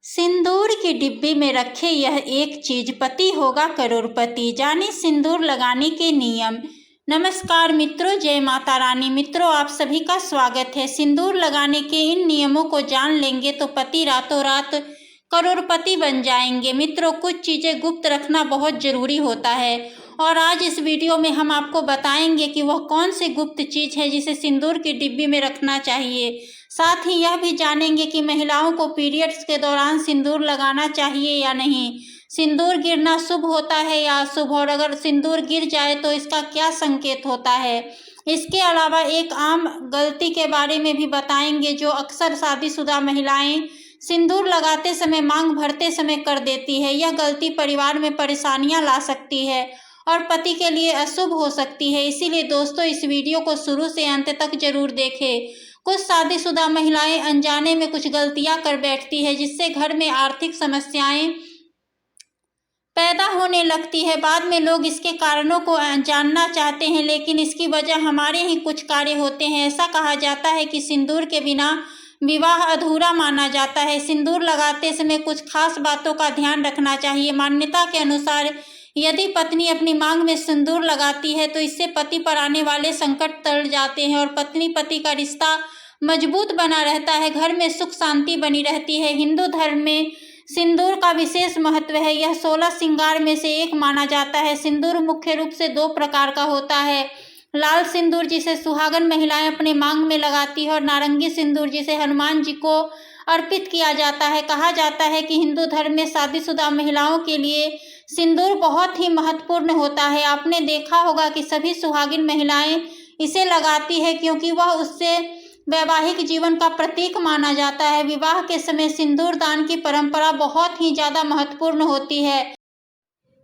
सिंदूर की डिब्बी में रखे यह एक चीज पति होगा करोड़पति। जाने सिंदूर लगाने के नियम। नमस्कार मित्रों, जय माता रानी। मित्रों, आप सभी का स्वागत है। सिंदूर लगाने के इन नियमों को जान लेंगे तो पति रातों रात करोड़पति बन जाएंगे। मित्रों, कुछ चीजें गुप्त रखना बहुत जरूरी होता है और आज इस वीडियो में हम आपको बताएंगे कि वह कौन सी गुप्त चीज है जिसे सिंदूर की डिब्बी में रखना चाहिए। साथ ही यह भी जानेंगे कि महिलाओं को पीरियड्स के दौरान सिंदूर लगाना चाहिए या नहीं। सिंदूर गिरना शुभ होता है या अशुभ, और अगर सिंदूर गिर जाए तो इसका क्या संकेत होता है। इसके अलावा एक आम गलती के बारे में भी बताएंगे जो अक्सर शादीशुदा महिलाएं सिंदूर लगाते समय मांग भरते समय कर देती है। यह गलती परिवार में परेशानियां ला सकती है और पति के लिए अशुभ हो सकती है। इसीलिए दोस्तों, इस वीडियो को शुरू से अंत तक जरूर देखें। कुछ शादीशुदा महिलाएं अनजाने में कुछ गलतियां कर बैठती है जिससे घर में आर्थिक समस्याएं पैदा होने लगती है। बाद में लोग इसके कारणों को जानना चाहते हैं, लेकिन इसकी वजह हमारे ही कुछ कार्य होते हैं। ऐसा कहा जाता है कि सिंदूर के बिना विवाह अधूरा माना जाता है। सिंदूर लगाते समय कुछ खास बातों का ध्यान रखना चाहिए। मान्यता के अनुसार यदि पत्नी अपनी मांग में सिंदूर लगाती है तो इससे पति पर आने वाले संकट टल जाते हैं और पत्नी पति का रिश्ता मजबूत बना रहता है। घर में सुख शांति बनी रहती है। हिंदू धर्म में सिंदूर का विशेष महत्व है। यह 16 श्रृंगार में से एक माना जाता है। सिंदूर मुख्य रूप से 2 प्रकार का होता है। लाल सिंदूर जिसे सुहागन महिलाएं अपने मांग में लगाती है और नारंगी सिंदूर जिसे हनुमान जी को अर्पित किया जाता है। कहा जाता है कि हिंदू धर्म में शादीशुदा महिलाओं के लिए सिंदूर बहुत ही महत्वपूर्ण होता है। आपने देखा होगा कि सभी सुहागिन महिलाएं इसे लगाती है क्योंकि वह उससे वैवाहिक जीवन का प्रतीक माना जाता है। विवाह के समय सिंदूर दान की परंपरा बहुत ही ज्यादा महत्वपूर्ण होती है।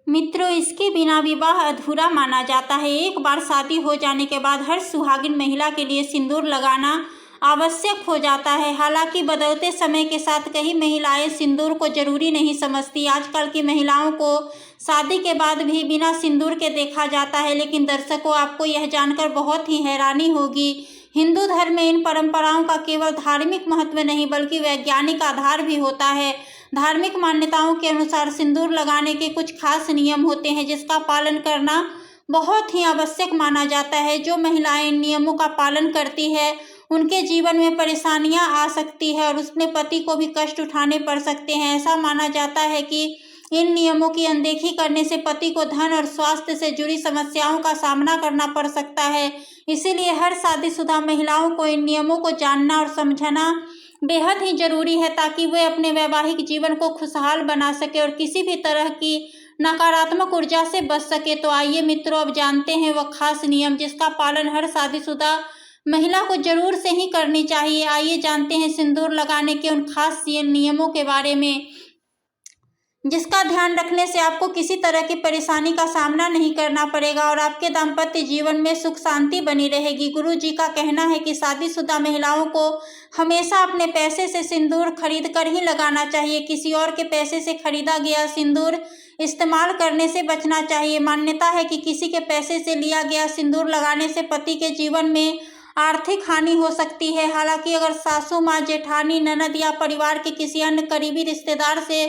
मित्रों, इसके बिना विवाह अधूरा माना जाता है। एक बार शादी हो जाने के बाद हर सुहागिन महिला के लिए सिंदूर लगाना आवश्यक हो जाता है। हालांकि बदलते समय के साथ कई महिलाएं सिंदूर को जरूरी नहीं समझती। आजकल की महिलाओं को शादी के बाद भी बिना सिंदूर के देखा जाता है। लेकिन दर्शकों, आपको यह जानकर बहुत ही हैरानी होगी, हिंदू धर्म में इन परंपराओं का केवल धार्मिक महत्व नहीं बल्कि वैज्ञानिक आधार भी होता है। धार्मिक मान्यताओं के अनुसार सिंदूर लगाने के कुछ खास नियम होते हैं जिसका पालन करना बहुत ही आवश्यक माना जाता है। जो महिलाएं इन नियमों का पालन करती है उनके जीवन में परेशानियां आ सकती है और उसने पति को भी कष्ट उठाने पड़ सकते हैं। ऐसा माना जाता है कि इन नियमों की अनदेखी करने से पति को धन और स्वास्थ्य से जुड़ी समस्याओं का सामना करना पड़ सकता है। इसीलिए हर शादीशुदा महिलाओं को इन नियमों को जानना और समझना बेहद ही जरूरी है ताकि वे अपने वैवाहिक जीवन को खुशहाल बना सके और किसी भी तरह की नकारात्मक ऊर्जा से बच सके। तो आइए मित्रों, अब जानते हैं वह खास नियम जिसका पालन हर शादीशुदा महिला को जरूर से ही करनी चाहिए। आइए जानते हैं सिंदूर लगाने के उन खास नियमों के बारे में जिसका ध्यान रखने से आपको किसी तरह की परेशानी का सामना नहीं करना पड़ेगा और आपके दाम्पत्य जीवन में सुख शांति बनी रहेगी। गुरु जी का कहना है कि शादीशुदा महिलाओं को हमेशा अपने पैसे से सिंदूर खरीद कर ही लगाना चाहिए। किसी और के पैसे से खरीदा गया सिंदूर इस्तेमाल करने से बचना चाहिए। मान्यता है कि किसी के पैसे से लिया गया सिंदूर लगाने से पति के जीवन में आर्थिक हानि हो सकती है। हालांकि अगर सासू माँ, जेठानी, ननद या परिवार के किसी अन्य करीबी रिश्तेदार से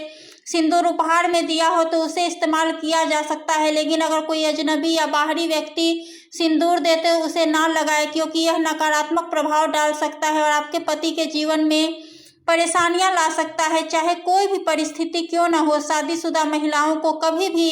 सिंदूर उपहार में दिया हो तो उसे इस्तेमाल किया जा सकता है। लेकिन अगर कोई अजनबी या बाहरी व्यक्ति सिंदूर दे तो उसे ना लगाए क्योंकि यह नकारात्मक प्रभाव डाल सकता है और आपके पति के जीवन में परेशानियां ला सकता है। चाहे कोई भी परिस्थिति क्यों न हो, शादीशुदा महिलाओं को कभी भी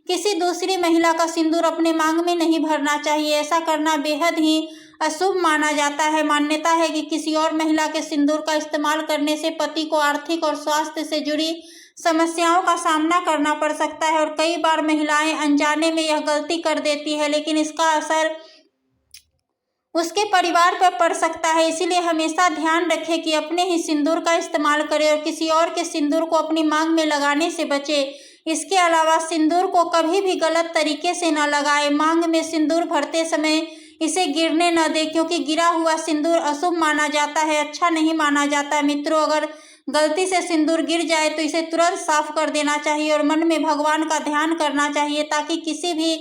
किसी दूसरी महिला का सिंदूर अपने मांग में नहीं भरना चाहिए। ऐसा करना बेहद ही अशुभ माना जाता है। मान्यता है कि किसी और महिला के सिंदूर का इस्तेमाल करने से पति को आर्थिक और स्वास्थ्य से जुड़ी समस्याओं का सामना करना पड़ सकता है और कई बार महिलाएं अनजाने में यह गलती कर देती है लेकिन इसका असर उसके परिवार पर पड़ सकता है। इसीलिए हमेशा ध्यान रखें कि अपने ही सिंदूर का इस्तेमाल करें और किसी और के सिंदूर को अपनी मांग में लगाने से बचें। इसके अलावा सिंदूर को कभी भी गलत तरीके से न लगाएं। मांग में सिंदूर भरते समय इसे गिरने न दें क्योंकि गिरा हुआ सिंदूर अशुभ माना जाता है, अच्छा नहीं माना जाता है। मित्रों, अगर गलती से सिंदूर गिर जाए तो इसे तुरंत साफ कर देना चाहिए और मन में भगवान का ध्यान करना चाहिए ताकि किसी भी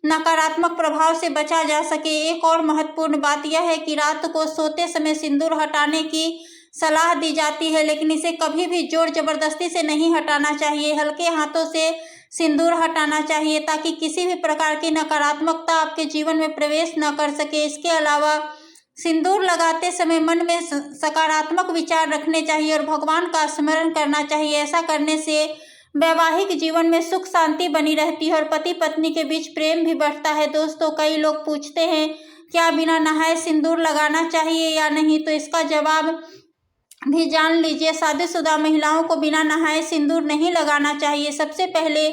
नकारात्मक प्रभाव से बचा जा सके। एक और महत्वपूर्ण बात यह है कि रात को सोते समय सिंदूर हटाने की सलाह दी जाती है, लेकिन इसे कभी भी जोर जबरदस्ती से नहीं हटाना चाहिए। हल्के हाथों से सिंदूर हटाना चाहिए ताकि किसी भी प्रकार की नकारात्मकता आपके जीवन में प्रवेश न कर सके। इसके अलावा सिंदूर लगाते समय मन में सकारात्मक विचार रखने चाहिए और भगवान का स्मरण करना चाहिए। ऐसा करने से वैवाहिक जीवन में सुख शांति बनी रहती है और पति पत्नी के बीच प्रेम भी बढ़ता है। दोस्तों, कई लोग पूछते हैं क्या बिना नहाए सिंदूर लगाना चाहिए या नहीं, तो इसका जवाब भी जान लीजिए। शादीशुदा महिलाओं को बिना नहाए सिंदूर नहीं लगाना चाहिए। सबसे पहले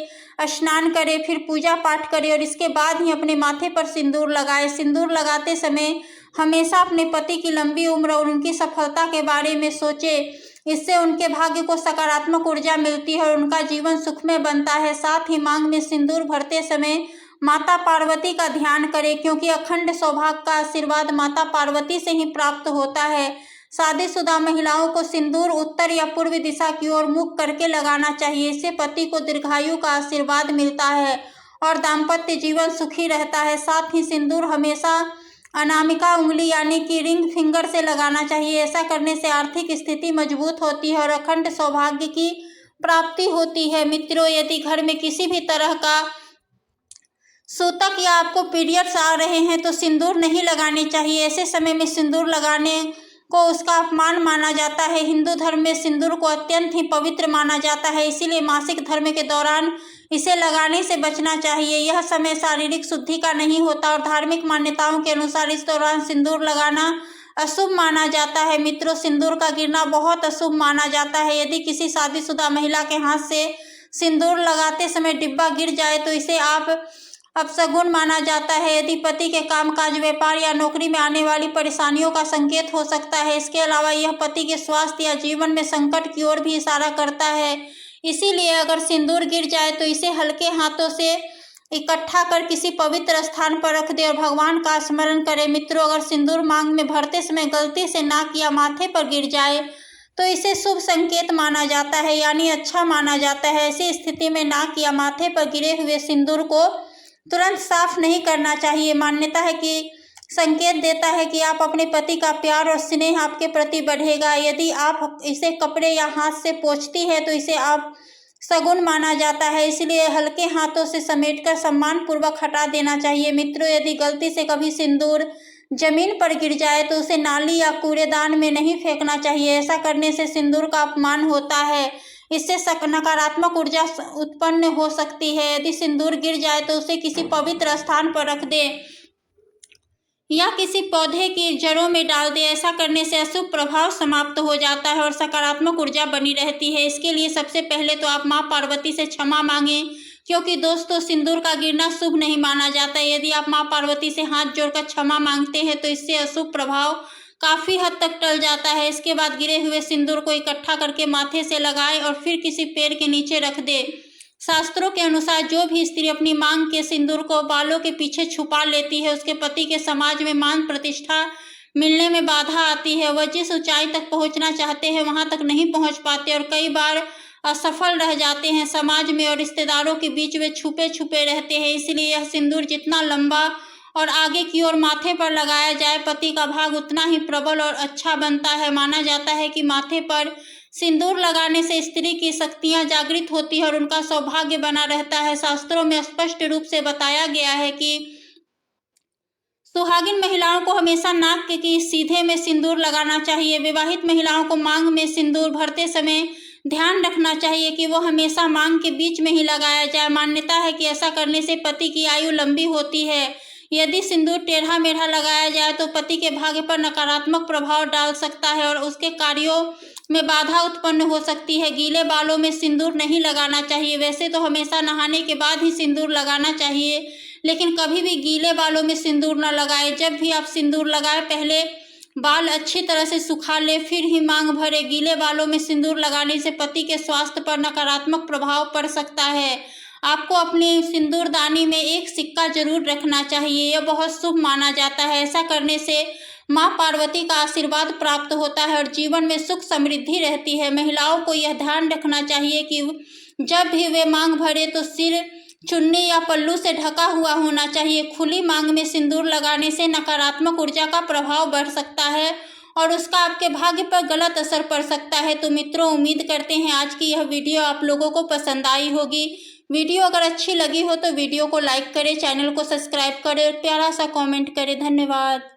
स्नान करें, फिर पूजा पाठ करें और इसके बाद ही अपने माथे पर सिंदूर लगाएं। सिंदूर लगाते समय हमेशा अपने पति की लंबी उम्र और उनकी सफलता के बारे में सोचें। इससे उनके भाग्य को सकारात्मक ऊर्जा मिलती है और उनका जीवन सुखमय बनता है। साथ ही मांग में सिंदूर भरते समय माता पार्वती का ध्यान करें, क्योंकि अखंड सौभाग्य का आशीर्वाद माता पार्वती से ही प्राप्त होता है। शादीशुदा महिलाओं को सिंदूर उत्तर या पूर्व दिशा की ओर मुख करके लगाना चाहिए। इससे पति को दीर्घायु का आशीर्वाद मिलता है और दाम्पत्य जीवन सुखी रहता है। साथ ही सिंदूर हमेशा अनामिका उंगली यानी कि रिंग फिंगर से लगाना चाहिए। ऐसा करने से आर्थिक स्थिति मजबूत होती है और अखंड सौभाग्य की प्राप्ति होती है। मित्रों, यदि घर में किसी भी तरह का सूतक या आपको पीरियड्स आ रहे हैं तो सिंदूर नहीं लगाने चाहिए। ऐसे समय में सिंदूर लगाने को उसका अपमान माना जाता है। हिंदू धर्म में सिंदूर को अत्यंत ही पवित्र माना जाता है, इसीलिए मासिक धर्म के दौरान इसे लगाने से बचना चाहिए। यह समय शारीरिक शुद्धि का नहीं होता और धार्मिक मान्यताओं के अनुसार इस दौरान सिंदूर लगाना अशुभ माना जाता है। मित्रों, सिंदूर का गिरना बहुत अशुभ माना जाता है। यदि किसी शादीशुदा महिला के हाथ से सिंदूर लगाते समय डिब्बा गिर जाए तो इसे अपशगुन माना जाता है। यदि पति के कामकाज, व्यापार या नौकरी में आने वाली परेशानियों का संकेत हो सकता है। इसके अलावा यह पति के स्वास्थ्य या जीवन में संकट की ओर भी इशारा करता है। इसीलिए अगर सिंदूर गिर जाए तो इसे हल्के हाथों से इकट्ठा कर किसी पवित्र स्थान पर रख दे और भगवान का स्मरण करें। मित्रों, अगर सिंदूर मांग में भरते समय गलती से नाक या माथे पर गिर जाए तो इसे शुभ संकेत माना जाता है, यानी अच्छा माना जाता है। ऐसी स्थिति में नाक या माथे पर गिरे हुए सिंदूर को तुरंत साफ नहीं करना चाहिए। मान्यता है कि संकेत देता है कि आप अपने पति का प्यार और स्नेह आपके प्रति बढ़ेगा। यदि आप इसे कपड़े या हाथ से पोंछती है तो इसे आप शगुन माना जाता है, इसलिए हल्के हाथों से समेटकर सम्मान पूर्वक हटा देना चाहिए। मित्रों, यदि गलती से कभी सिंदूर जमीन पर गिर जाए तो उसे नाली या कूड़ेदान में नहीं फेंकना चाहिए। ऐसा करने से सिंदूर का अपमान होता है, इससे नकारात्मक ऊर्जा उत्पन्न हो सकती है। यदि सिंदूर गिर जाए तो उसे किसी पवित्र स्थान पर रख दें या किसी पौधे की जड़ों में डाल दें। ऐसा करने से अशुभ प्रभाव समाप्त हो जाता है और सकारात्मक ऊर्जा बनी रहती है। इसके लिए सबसे पहले तो आप माँ पार्वती से क्षमा मांगें, क्योंकि दोस्तों सिंदूर का गिरना शुभ नहीं माना जाता। यदि आप माँ पार्वती से हाथ जोड़कर क्षमा मांगते हैं तो इससे अशुभ प्रभाव काफ़ी हद तक टल जाता है। इसके बाद गिरे हुए सिंदूर को इकट्ठा करके माथे से लगाएं और फिर किसी पेड़ के नीचे रख दें। शास्त्रों के अनुसार जो भी स्त्री अपनी मांग के सिंदूर को बालों के पीछे छुपा लेती है उसके पति के समाज में मान प्रतिष्ठा मिलने में बाधा आती है। वह जिस ऊंचाई तक पहुंचना चाहते हैं वहां तक नहीं पहुंच पाते और कई बार असफल रह जाते हैं। समाज में और रिश्तेदारों के बीच वे छुपे छुपे रहते हैं। इसलिए यह सिंदूर जितना लंबा और आगे की ओर माथे पर लगाया जाए, पति का भाग उतना ही प्रबल और अच्छा बनता है। माना जाता है कि माथे पर सिंदूर लगाने से स्त्री की शक्तियां जागृत होती है और उनका सौभाग्य बना रहता है। शास्त्रों में स्पष्ट रूप से बताया गया है कि सुहागिन महिलाओं को हमेशा नाक के सीधे में सिंदूर लगाना चाहिए। विवाहित महिलाओं को मांग में सिंदूर भरते समय ध्यान रखना चाहिए कि वो हमेशा मांग के बीच में ही लगाया जाए। मान्यता है कि ऐसा करने से पति की आयु लंबी होती है। यदि सिंदूर टेढ़ा मेढ़ा लगाया जाए तो पति के भाग्य पर नकारात्मक प्रभाव डाल सकता है और उसके कार्यों में बाधा उत्पन्न हो सकती है। गीले बालों में सिंदूर नहीं लगाना चाहिए। वैसे तो हमेशा नहाने के बाद ही सिंदूर लगाना चाहिए, लेकिन कभी भी गीले बालों में सिंदूर न लगाएं। जब भी आप सिंदूर लगाएं पहले बाल अच्छी तरह से सुखा ले, फिर ही मांग भरे। गीले बालों में सिंदूर लगाने से पति के स्वास्थ्य पर नकारात्मक प्रभाव पड़ सकता है। आपको अपनी सिंदूरदानी में एक सिक्का जरूर रखना चाहिए, यह बहुत शुभ माना जाता है। ऐसा करने से माँ पार्वती का आशीर्वाद प्राप्त होता है और जीवन में सुख समृद्धि रहती है। महिलाओं को यह ध्यान रखना चाहिए कि जब भी वे मांग भरे तो सिर चुन्नी या पल्लू से ढका हुआ होना चाहिए। खुली मांग में सिंदूर लगाने से नकारात्मक ऊर्जा का प्रभाव बढ़ सकता है और उसका आपके भाग्य पर गलत असर पड़ सकता है। तो मित्रों, उम्मीद करते हैं आज की यह वीडियो आप लोगों को पसंद आई होगी। वीडियो अगर अच्छी लगी हो तो वीडियो को लाइक करें, चैनल को सब्सक्राइब करें और प्यारा सा कमेंट करें। धन्यवाद।